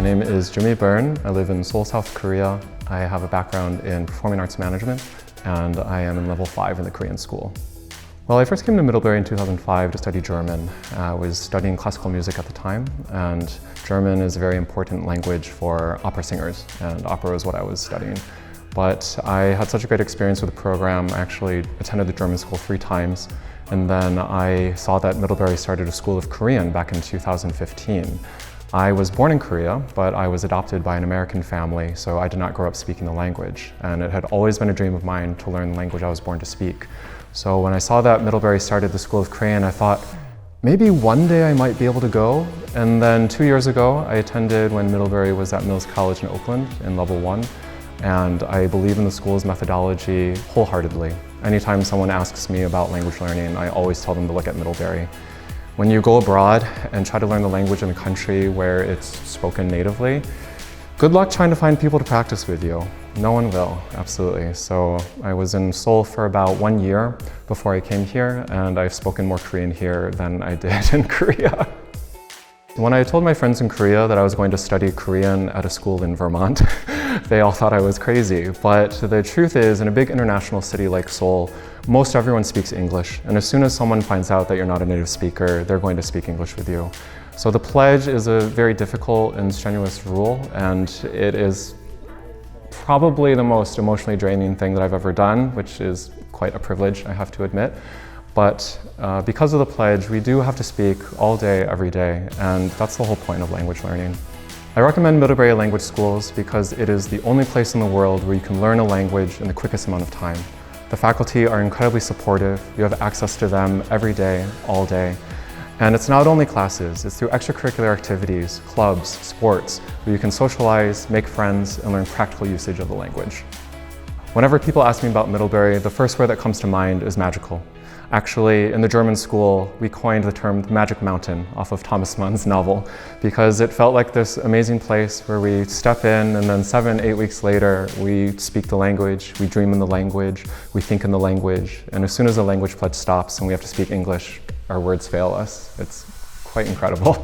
name is Jimmy Byrne. I live in Seoul, South Korea. I have a background in performing arts management, and I am in level 5 in the Korean school. Well, I first came to Middlebury in 2005 to study German. I was studying classical music at the time, and German is a very important language for opera singers, and opera is what I was studying. But I had such a great experience with the program. I actually attended the German school 3 times, and then I saw that Middlebury started a school of Korean back in 2015. I was born in Korea, but I was adopted by an American family, so I did not grow up speaking the language. And it had always been a dream of mine to learn the language I was born to speak. So when I saw that Middlebury started the School of Korean, I thought, maybe one day I might be able to go. And then 2 years ago, I attended when Middlebury was at Middlebury College in Oakland in level 1. And I believe in the school's methodology wholeheartedly. Anytime someone asks me about language learning, I always tell them to look at Middlebury. When you go abroad and try to learn the language in a country where it's spoken natively, good luck trying to find people to practice with you. No one will, absolutely. So I was in Seoul for about 1 year before I came here, and I've spoken more Korean here than I did in Korea. When I told my friends in Korea that I was going to study Korean at a school in Vermont, they all thought I was crazy. But the truth is, in a big international city like Seoul, most everyone speaks English. And as soon as someone finds out that you're not a native speaker, they're going to speak English with you. So the pledge is a very difficult and strenuous rule, and it is probably the most emotionally draining thing that I've ever done, which is quite a privilege, I have to admit. But because of the pledge, we do have to speak all day, every day, and that's the whole point of language learning. I recommend Middlebury Language Schools because it is the only place in the world where you can learn a language in the quickest amount of time. The faculty are incredibly supportive. You have access to them every day, all day. And it's not only classes, it's through extracurricular activities, clubs, sports, where you can socialize, make friends, and learn practical usage of the language. Whenever people ask me about Middlebury, the first word that comes to mind is magical. Actually, in the German school, we coined the term Magic Mountain off of Thomas Mann's novel because it felt like this amazing place where we step in and then 7, 8 weeks later, we speak the language, we dream in the language, we think in the language, and as soon as the language pledge stops and we have to speak English, our words fail us. It's quite incredible.